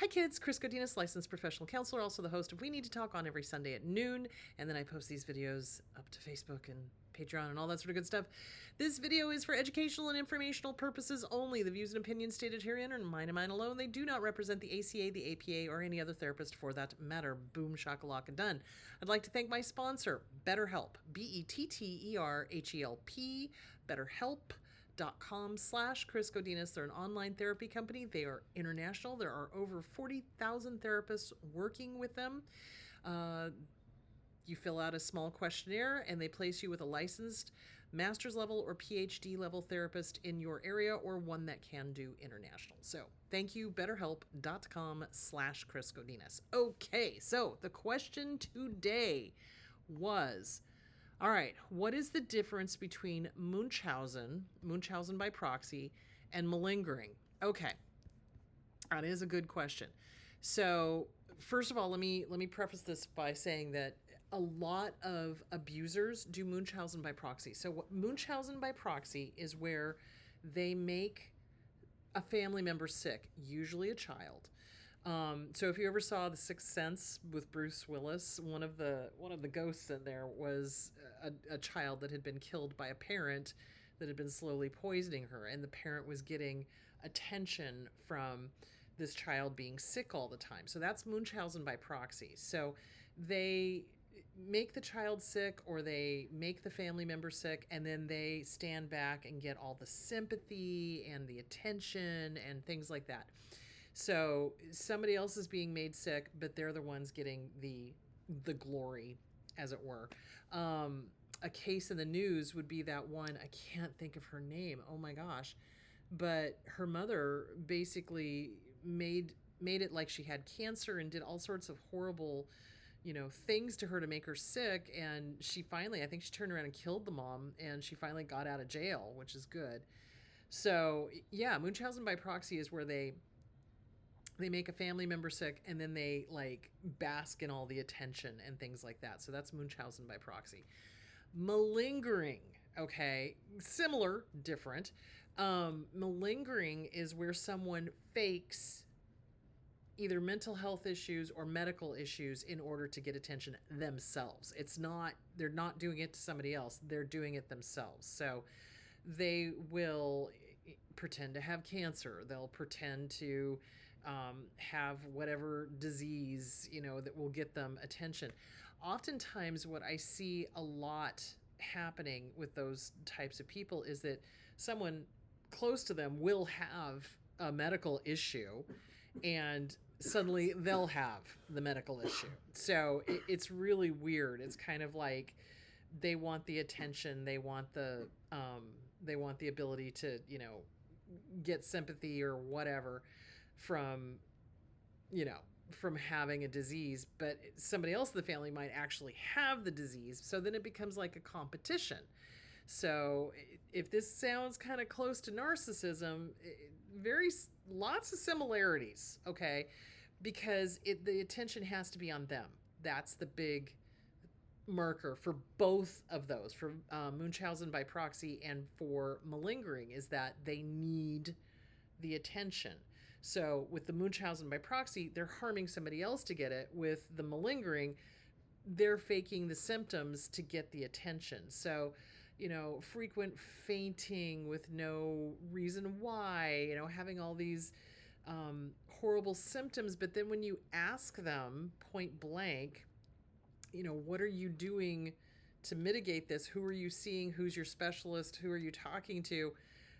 Hi kids, Chris Godinez, licensed professional counselor, also the host of We Need to Talk on every Sunday at noon, and then I post these videos up to Facebook and Patreon and all that sort of good stuff. This video is for educational and informational purposes only. The views and opinions stated herein are mine and mine alone. They do not represent the ACA, the APA, or any other therapist for that matter. Boom, shakalaka, done. I'd like to thank my sponsor, BetterHelp, BetterHelp, BetterHelp.com/Chris Godinez. They're an online therapy company. They are international. There are over 40,000 therapists working with them. You fill out a small questionnaire and they place you with a licensed master's level or PhD level therapist in your area or one that can do international. So thank you, betterhelp.com/Chris Godinez. Okay, so the question today was, all right, what is the difference between Munchausen by proxy, and malingering? Okay, that is a good question. So first of all, let me preface this by saying that a lot of abusers do Munchausen by proxy. So what Munchausen by proxy is where they make a family member sick, usually a child. So if you ever saw The Sixth Sense with Bruce Willis, one of the ghosts in there was a child that had been killed by a parent that had been slowly poisoning her, and the parent was getting attention from this child being sick all the time. So that's Munchausen by proxy. So they make the child sick or they make the family member sick, and then they stand back and get all the sympathy and the attention and things like that. So somebody else is being made sick, but they're the ones getting the glory, as it were. A case in the news would be that one, I can't think of her name. Oh my gosh. But her mother basically made it like she had cancer and did all sorts of horrible, things to her to make her sick. And she finally, I think she turned around and killed the mom, and she finally got out of jail, which is good. So yeah, Munchausen by proxy is where they make a family member sick and then they like bask in all the attention and things like that. So that's Munchausen by proxy. Malingering, okay, similar, different. Malingering is where someone fakes either mental health issues or medical issues in order to get attention themselves. They're not doing it to somebody else, they're doing it themselves. So they will pretend to have cancer. They'll pretend to have whatever disease, that will get them attention. Oftentimes, what I see a lot happening with those types of people is that someone close to them will have a medical issue, and suddenly they'll have the medical issue. So it's really weird. It's kind of like they want the attention, they want the ability to, get sympathy or whatever from having a disease, but somebody else in the family might actually have the disease. So then it becomes like a competition. So if this sounds kind of close to narcissism, lots of similarities, okay? Because the attention has to be on them. That's the big marker for both of those, for Munchausen by proxy and for malingering, is that they need the attention. So with the Munchausen by proxy, they're harming somebody else to get it. With the malingering, they're faking the symptoms to get the attention. So, frequent fainting with no reason why, having all these horrible symptoms. But then when you ask them point blank, what are you doing to mitigate this? Who are you seeing? Who's your specialist? Who are you talking to?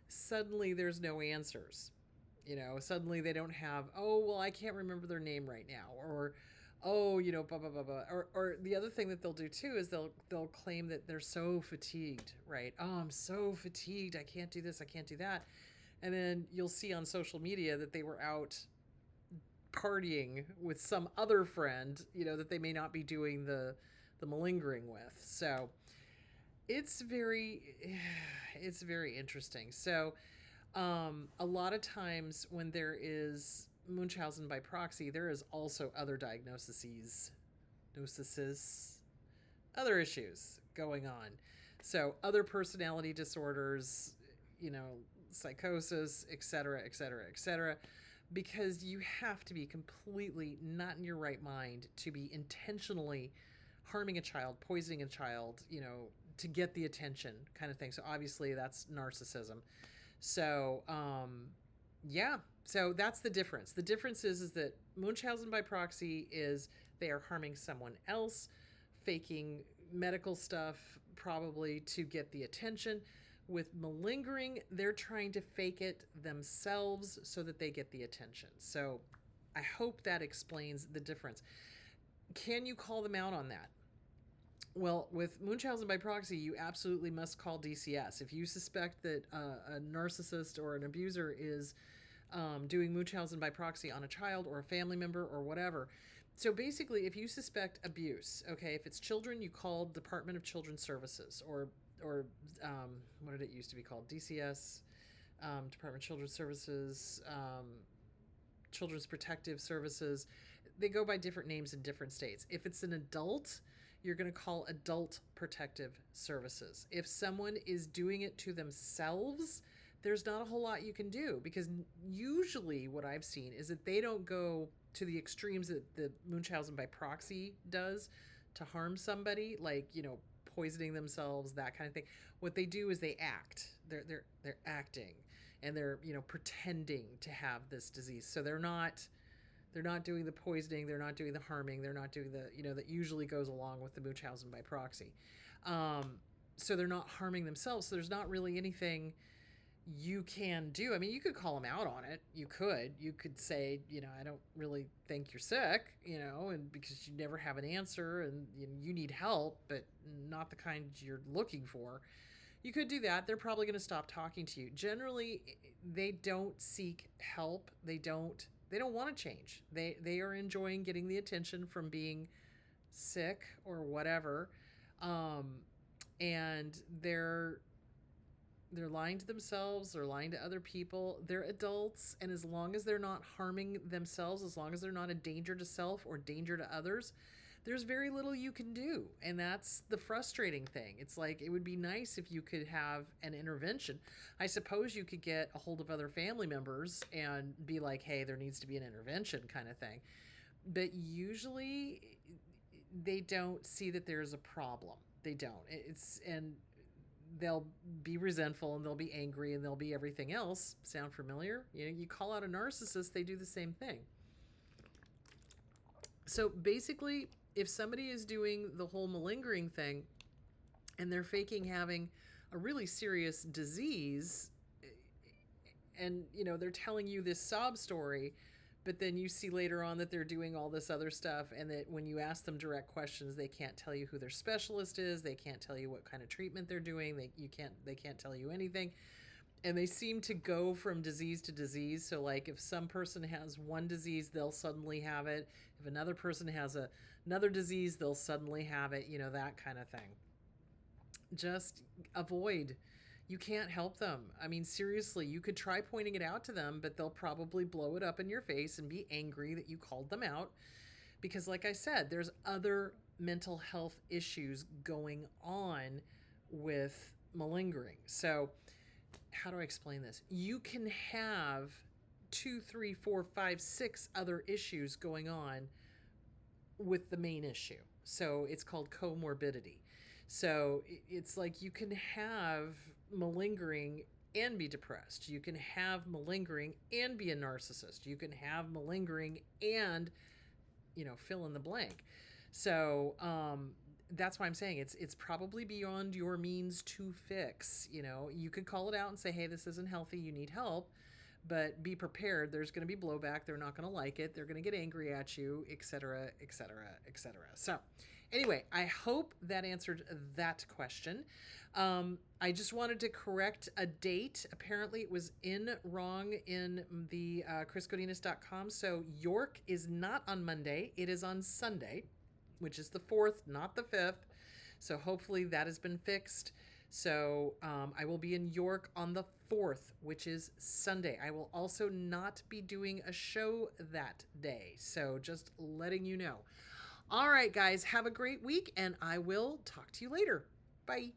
Suddenly there's no answers. Suddenly they don't have, oh, well, I can't remember their name right now. Or, oh, blah, blah, blah, blah. Or the other thing that they'll do too is they'll claim that they're so fatigued, right? Oh, I'm so fatigued. I can't do this. I can't do that. And then you'll see on social media that they were out partying with some other friend, that they may not be doing the malingering with. So it's very interesting. So a lot of times when there is Munchausen by proxy, there is also other other issues going on. So other personality disorders, psychosis, etc., etc., etc. because you have to be completely not in your right mind to be intentionally harming a child, poisoning a child, to get the attention kind of thing. So obviously that's narcissism. So, yeah, so that's the difference. The difference is that Munchausen by proxy is they are harming someone else, faking medical stuff probably to get the attention. With malingering, they're trying to fake it themselves so that they get the attention. So I hope that explains the difference. Can you call them out on that? Well, with Munchausen by proxy, you absolutely must call DCS. If you suspect that a narcissist or an abuser is doing Munchausen by proxy on a child or a family member or whatever. So basically, if you suspect abuse, okay, if it's children, you call Department of Children's Services or what did it used to be called? DCS, Department of Children's Services, Children's Protective Services. They go by different names in different states. If it's an adult, you're going to call Adult Protective Services. If someone is doing it to themselves, there's not a whole lot you can do, because usually what I've seen is that they don't go to the extremes that the Munchausen by proxy does to harm somebody, like, poisoning themselves, that kind of thing. What they do is they act. They're acting, and they're, pretending to have this disease. So they're not doing the poisoning, they're not doing the harming, they're not doing the, that usually goes along with the Munchausen by proxy. So they're not harming themselves. So there's not really anything you can do. I mean, you could call them out on it. You could say, I don't really think you're sick, and because you never have an answer and you need help, but not the kind you're looking for. You could do that. They're probably going to stop talking to you. Generally, they don't seek help. They don't want to change. They are enjoying getting the attention from being sick or whatever. And they're lying to themselves, they're lying to other people. They're adults, and as long as they're not harming themselves, as long as they're not a danger to self or danger to others, there's very little you can do. And that's the frustrating thing. It's like, it would be nice if you could have an intervention. I suppose you could get a hold of other family members and be like, hey, there needs to be an intervention kind of thing. But usually they don't see that there's a problem. They don't. And they'll be resentful, and they'll be angry, and they'll be everything else. Sound familiar? You call out a narcissist, they do the same thing. So basically, if somebody is doing the whole malingering thing and they're faking having a really serious disease, and they're telling you this sob story, but then you see later on that they're doing all this other stuff, and that when you ask them direct questions, they can't tell you who their specialist is, they can't tell you what kind of treatment they're doing, they can't tell you anything. And they seem to go from disease to disease. So like, if some person has one disease, they'll suddenly have it. If another person has another disease, they'll suddenly have it, that kind of thing. Just avoid. You can't help them. I mean, seriously, you could try pointing it out to them, but they'll probably blow it up in your face and be angry that you called them out. Because like I said, there's other mental health issues going on with malingering. So how do I explain this? You can have 2, 3, 4, 5, 6 other issues going on with the main issue. So it's called comorbidity. So it's like, you can have malingering and be depressed. You can have malingering and be a narcissist. You can have malingering and, fill in the blank. So that's why I'm saying it's probably beyond your means to fix. You could call it out and say, hey, this isn't healthy, you need help. But be prepared. There's going to be blowback. They're not going to like it. They're going to get angry at you, etc., etc., etc. So anyway, I hope that answered that question. I just wanted to correct a date. Apparently it was wrong in the chrisgodinas.com. So York is not on Monday. It is on Sunday, which is the 4th, not the 5th. So hopefully that has been fixed. So I will be in York on the 4th, which is Sunday. I will also not be doing a show that day. So just letting you know. All right, guys, have a great week, and I will talk to you later. Bye.